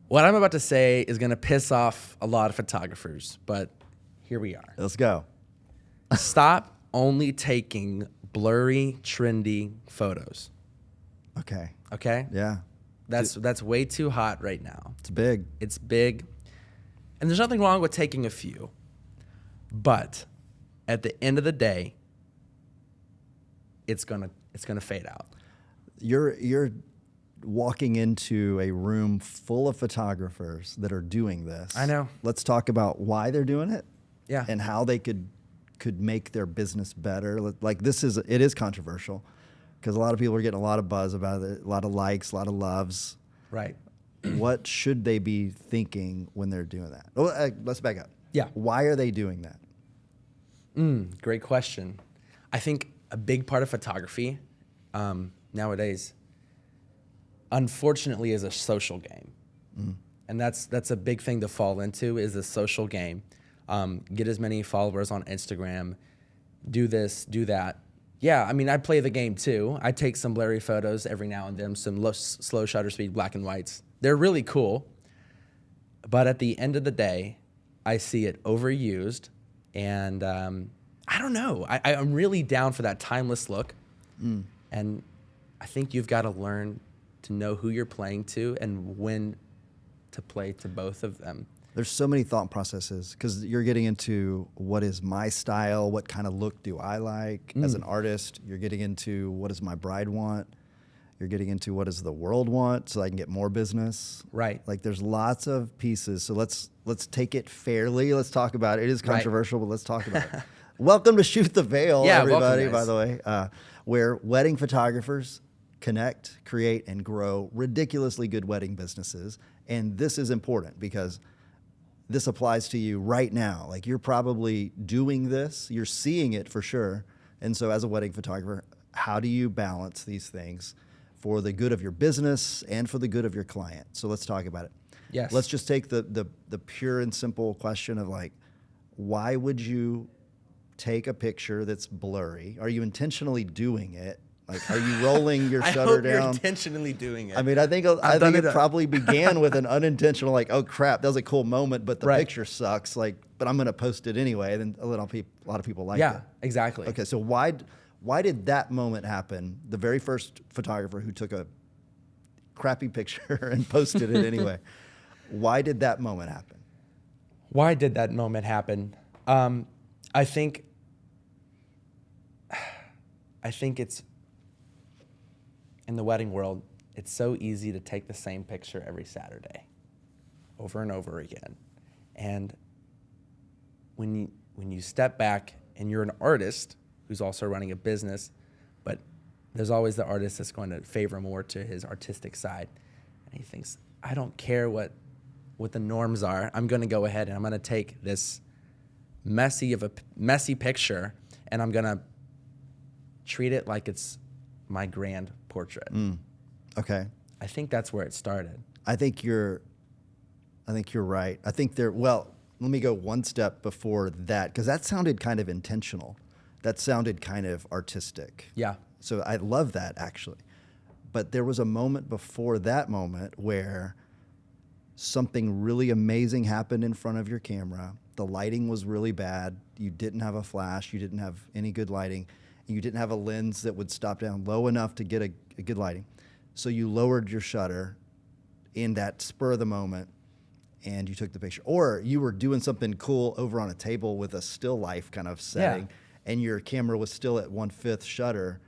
What I'm about to say is going to piss off a lot of photographers, but here we are. Let's go. Stop only taking blurry, trendy photos. Okay. Okay? Yeah. That's way too hot right now. It's big. It's big. And there's nothing wrong with taking a few. But at the end of the day, it's gonna fade out. You're walking into a room full of photographers that are doing this. I know. Let's talk about why they're doing it. Yeah. And how they could make their business better. Like it is controversial because a lot of people are getting a lot of buzz about it, a lot of likes, a lot of loves. Right. What should they be thinking when they're doing that? Oh, let's back up. Yeah. Why are they doing that? Great question. I think a big part of photography nowadays, unfortunately, is a social game. And that's a big thing to fall into, is a social game. Get as many followers on Instagram, do this, do that. Yeah, I mean, I play the game too. I take some blurry photos every now and then, some slow shutter speed black and whites. They're really cool. But at the end of the day, I see it overused. And I don't know. I'm really down for that timeless look. And I think you've got to learn to know who you're playing to and when to play to both of them. There's so many thought processes because you're getting into what is my style, what kind of look do I like as an artist. You're getting into what does my bride want. You're getting into what does the world want so I can get more business. Right. Like there's lots of pieces. So let's take it fairly. Let's talk about it. It is controversial, but let's talk about it. Welcome to Shoot the Veil, everybody, by the way, where wedding photographers connect, create, and grow ridiculously good wedding businesses. And this is important because this applies to you right now. Like you're probably doing this, you're seeing it for sure. And so as a wedding photographer, how do you balance these things for the good of your business and for the good of your client? So let's talk about it. Yes. Let's just take the pure and simple question of like, why would you take a picture that's blurry? Are you intentionally doing it? Like, are you rolling your shutter I hope down? you're intentionally doing it. I mean, I think it probably began with an unintentional, like, oh crap, that was a cool moment, but the picture sucks. Like, but I'm going to post it anyway. And then a lot of people like it. Yeah, exactly. Okay, so why did that moment happen? The very first photographer who took a crappy picture and posted it anyway. Why did that moment happen? Why did that moment happen? I think it's, in the wedding world, it's so easy to take the same picture every Saturday over and over again. And when you step back and you're an artist who's also running a business, but there's always the artist that's going to favor more to his artistic side. And he thinks, I don't care what the norms are. I'm going to go ahead and I'm going to take this messy picture and I'm going to treat it like it's my grand portrait. Okay. I think that's where it started. I think you're right. I think let me go one step before that, because that sounded kind of intentional. That sounded kind of artistic. Yeah. So I love that, actually. But there was a moment before that moment where something really amazing happened in front of your camera. The lighting was really bad. You didn't have a flash. You didn't have any good lighting. You didn't have a lens that would stop down low enough to get a good lighting. So you lowered your shutter in that spur of the moment and you took the picture. Or you were doing something cool over on a table with a still life kind of setting and your camera was still at 1/5 shutter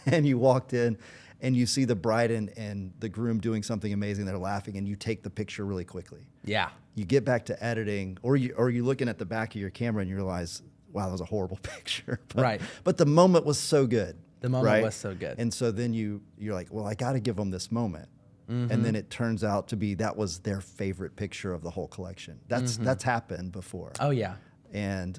and you walked in and you see the bride and the groom doing something amazing. They're laughing and you take the picture really quickly. Yeah. You get back to editing or you're looking at the back of your camera and you realize, wow, that was a horrible picture. But the moment was so good. The moment was so good. And so then you're like, well, I got to give them this moment. And then it turns out to be that was their favorite picture of the whole collection. That's happened before. Oh, yeah. And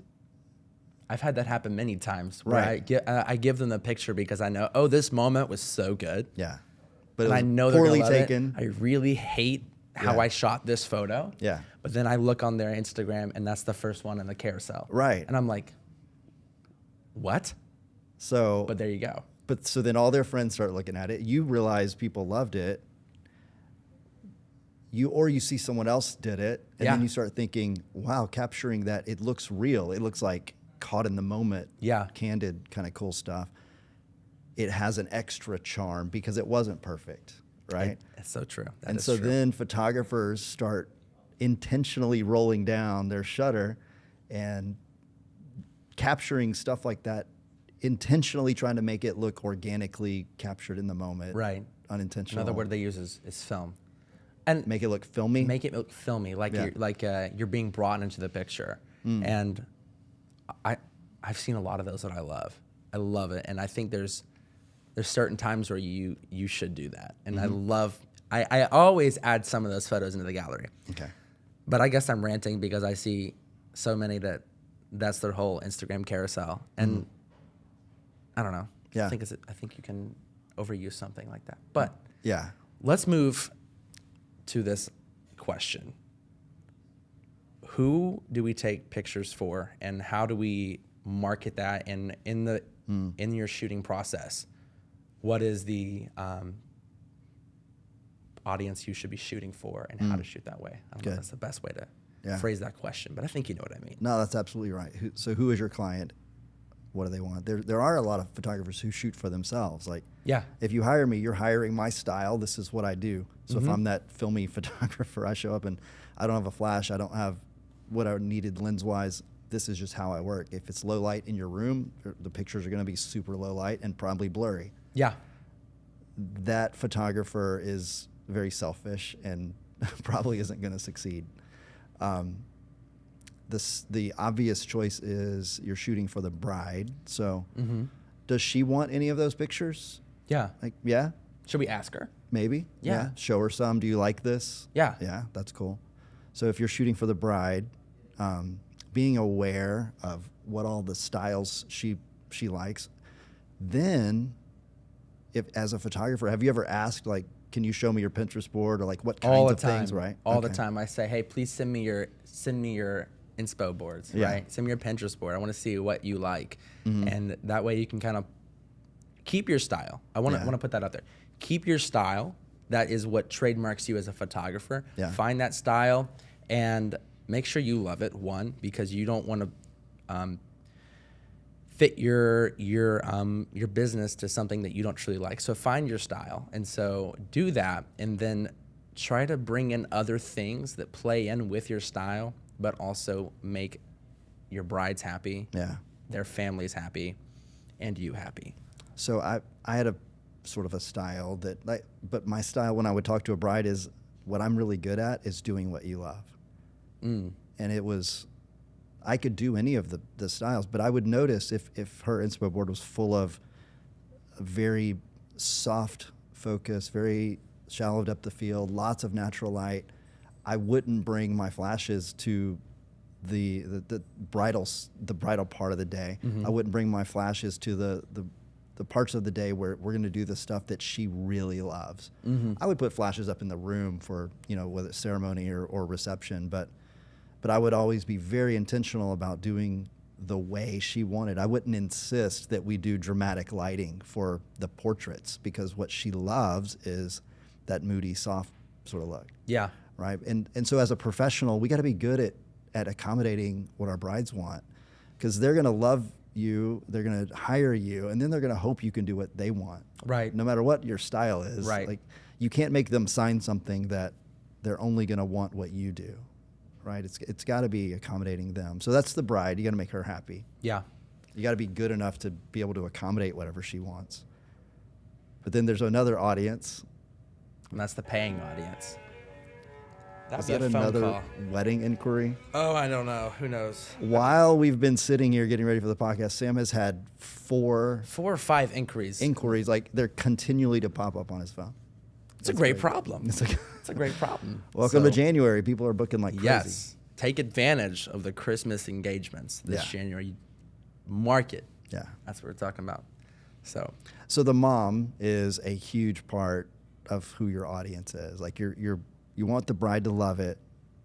I've had that happen many times where I give them the picture because I know, oh, this moment was so good. Yeah. But and it was I know poorly they're gonna love taken. it. I really hate how I shot this photo. Yeah. But then I look on their Instagram and that's the first one in the carousel. Right. And I'm like, what? So, But there you go. But so then all their friends start looking at it. You realize people loved it. you see someone else did it, and Yeah. then you start thinking, wow, capturing that, it looks real. It looks like caught in the moment, Yeah. candid, kind of cool stuff. It has an extra charm because it wasn't perfect, right? It's so true. That And is so true. then photographers start intentionally rolling down their shutter and capturing stuff like that, intentionally trying to make it look organically captured in the moment. Right. Unintentional. Another word they use is film. And Make it look filmy. make it look filmy, like you're being brought into the picture. And I've seen a lot of those that I love. I love it, and I think there's certain times where you should do that. And I always add some of those photos into the gallery. Okay. But I guess I'm ranting because I see so many that's their whole Instagram carousel, and I don't know. Yeah. I think you can overuse something like that. But Yeah. let's move to this question. Who do we take pictures for, and how do we market that in your shooting process? What is the audience you should be shooting for, and how to shoot that way? I don't know if that's the best way to phrase that question, but I think you know what I mean. No, that's absolutely right. So who is your client? What do they want? There are a lot of photographers who shoot for themselves. Like, Yeah. if you hire me, you're hiring my style. This is what I do. So if I'm that filmy photographer, I show up and I don't have a flash. I don't have what I needed lens-wise. This is just how I work. If it's low light in your room, the pictures are going to be super low light and probably blurry. Yeah. That photographer is very selfish and probably isn't going to succeed. The obvious choice is you're shooting for the bride. So does she want any of those pictures? Yeah. Like, yeah, Should we ask her? maybe. Yeah. Show her some. Do you like this? Yeah. Yeah, that's cool. So if you're shooting for the bride, being aware of what all the styles she likes, then if as a photographer, have you ever asked, like, can you show me your Pinterest board, or like what kinds All the of time. things, right? All the Okay. time. I say, hey, please send me your inspo boards, Yeah. right? Send me your Pinterest board. I want to see what you like, and that way you can kind of keep your style. I want to put that out there. Keep your style. That is what trademarks you as a photographer. Yeah. Find that style and make sure you love it. One, because you don't want to fit your business to something that you don't truly like. So find your style, and so do that, and then try to bring in other things that play in with your style, but also make your brides happy, Yeah. their families happy, and you happy. So I had a sort of a style that, like, but my style when I would talk to a bride is what I'm really good at is doing what you love. And it was, I could do any of the styles, but I would notice if her inspo board was full of very soft focus, very shallow depth of field, lots of natural light, I wouldn't bring my flashes to the bridal part of the day. I wouldn't bring my flashes to the parts of the day where we're going to do the stuff that she really loves. I would put flashes up in the room for, whether it's ceremony or reception, but I would always be very intentional about doing the way she wanted. I wouldn't insist that we do dramatic lighting for the portraits, because what she loves is that moody, soft sort of look. Yeah. Right. And so as a professional, we got to be good at accommodating what our brides want, because they're going to love you, they're going to hire you, and then they're going to hope you can do what they want. Right. No matter what your style is. Right. Like, you can't make them sign something that they're only going to want what you do. Right. It's got to be accommodating them. So that's the bride. You got to make her happy. Yeah. You got to be good enough to be able to accommodate whatever she wants. But then there's another audience. And that's the paying audience. That'd Is be that a phone another call. wedding inquiry? Oh, I don't know. Who knows? While we've been sitting here getting ready for the podcast, Sam has had 4 4 or 5 inquiries. inquiries. Like, they're continually to pop up on his phone. It's a great problem. It's like, It's a great problem. welcome to So, January. People are booking like crazy. Yes. Take advantage of the Christmas engagements this Yeah. January. Market. Yeah. That's what we're talking about. So, So the mom is a huge part of who your audience is. Like, you want the bride to love it,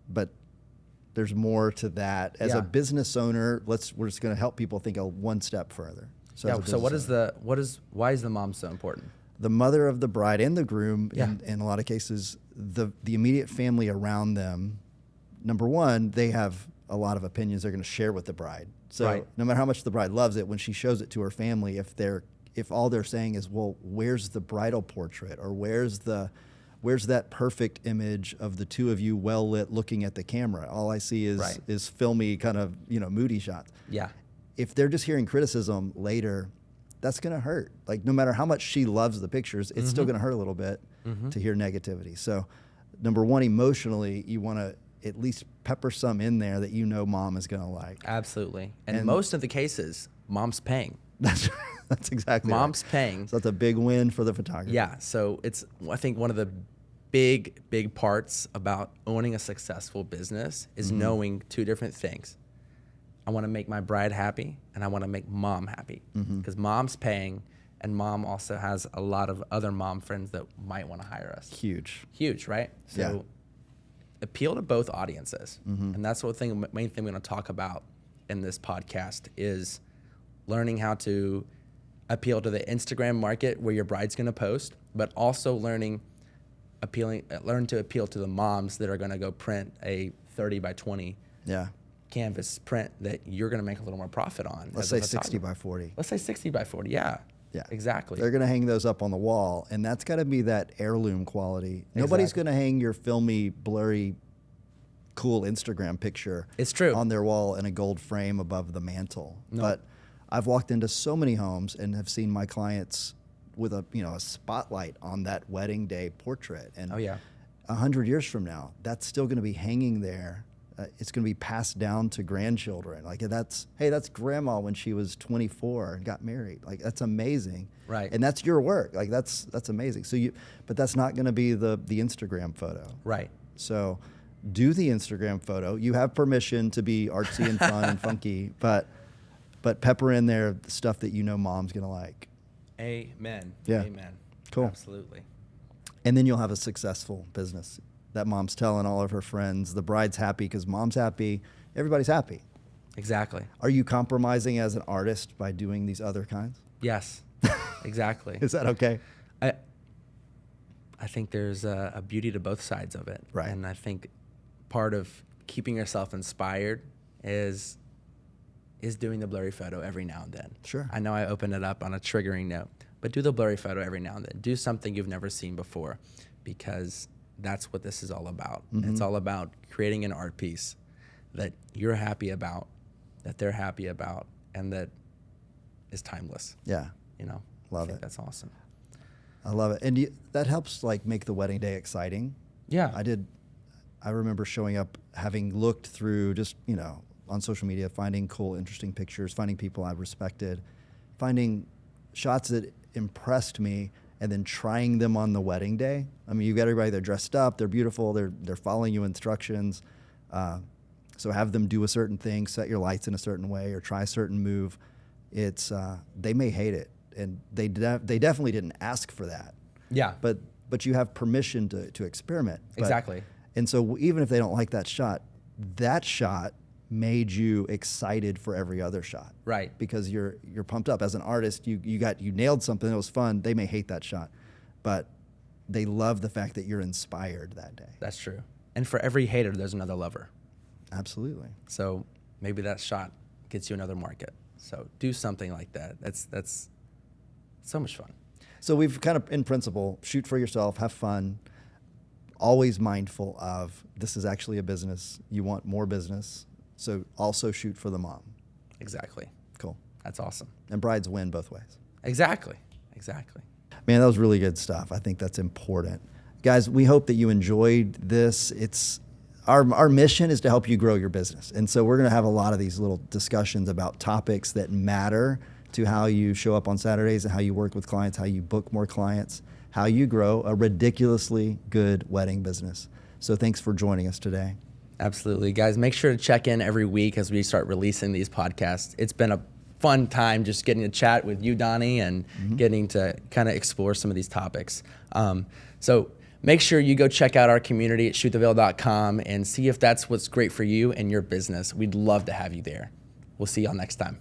but there's more to that. As Yeah. a business owner, we're just going to help people think of one step further. So, as a so business owner, why is the mom so important? the mother of the bride and the groom, Yeah. in a lot of cases, the immediate family around them, number one, they have a lot of opinions they're going to share with the bride. So Right. no matter how much the bride loves it, when she shows it to her family, if all they're saying is, well, where's the bridal portrait, or where's that perfect image of the two of you well lit looking at the camera? All I see is Right. is filmy kind of, moody shots. Yeah. If they're just hearing criticism later, that's going to hurt. Like, no matter how much she loves the pictures, it's still going to hurt a little bit to hear negativity. So number one, emotionally, you want to at least pepper some in there that mom is going to like. Absolutely. And And- most of the cases, mom's paying. That's exactly right. Mom's paying. So that's a big win for the photographer. Yeah. So I think one of the big parts about owning a successful business is knowing two different things. I want to make my bride happy, and I want to make mom happy, because mom's paying, and mom also has a lot of other mom friends that might want to hire us. Huge, right? So Yeah. appeal to both audiences. And that's the main thing we're going to talk about in this podcast is learning how to appeal to the Instagram market where your bride's going to post, but also learn to appeal to the moms that are going to go print a 30 by 20 Yeah. canvas print that you're going to make a little more profit on. Let's as a say 60 photographer. by 40. Let's say 60 by 40. Yeah. Yeah. Exactly. They're going to hang those up on the wall, and that's got to be that heirloom quality. Nobody's Exactly. going to hang your filmy, blurry, cool Instagram picture It's true. on their wall in a gold frame above the mantle. No. But I've walked into so many homes and have seen my clients with a spotlight on that wedding day portrait. And Oh, yeah. 100 years from now, that's still going to be hanging there. It's going to be passed down to grandchildren. Like, that's grandma when she was 24 and got married. Like, that's amazing. Right. And that's your work. Like, that's amazing. But that's not going to be the Instagram photo. Right. So do the Instagram photo. You have permission to be artsy and fun and funky, but pepper in there the stuff that mom's going to like. Amen. Yeah. Amen. Cool. Absolutely. And then you'll have a successful business that mom's telling all of her friends. The bride's happy because mom's happy. Everybody's happy. Exactly. Are you compromising as an artist by doing these other kinds? Yes. Exactly. Is that okay? I think there's a beauty to both sides of it. Right. And I think part of keeping yourself inspired is doing the blurry photo every now and then. Sure. I know I opened it up on a triggering note, but do the blurry photo every now and then. Do something you've never seen before, because that's what this is all about. It's all about creating an art piece that you're happy about, that they're happy about, and that is timeless. Yeah. I Love think it. that's awesome. I love it. And that helps make the wedding day exciting. Yeah. I remember showing up, having looked through just, on social media, finding cool, interesting pictures, finding people I respected, finding shots that impressed me, and then trying them on the wedding day. I mean, you've got everybody, they're dressed up, they're beautiful, they're following you instructions. So have them do a certain thing, set your lights in a certain way, or try a certain move. They may hate it, and they definitely didn't ask for that. Yeah. But you have permission to experiment. Exactly. And so even if they don't like that shot made you excited for every other shot. Right. Because you're pumped up as an artist. You nailed something that was fun. They may hate that shot, but they love the fact that you're inspired that day. That's true. And for every hater, there's another lover. Absolutely. So maybe that shot gets you another market. So do something like that. That's so much fun. So we've kind of, in principle, shoot for yourself, have fun, always mindful of this is actually a business. You want more business. So also shoot for the mom. Exactly. Cool. That's awesome. And brides win both ways. Exactly. Man, that was really good stuff. I think that's important. Guys, we hope that you enjoyed this. It's our mission is to help you grow your business. And so we're going to have a lot of these little discussions about topics that matter to how you show up on Saturdays and how you work with clients, how you book more clients, how you grow a ridiculously good wedding business. So thanks for joining us today. Absolutely. Guys, make sure to check in every week as we start releasing these podcasts. It's been a fun time just getting to chat with you, Donnie, and getting to kind of explore some of these topics. So make sure you go check out our community at shoottheveil.com and see if that's what's great for you and your business. We'd love to have you there. We'll see y'all next time.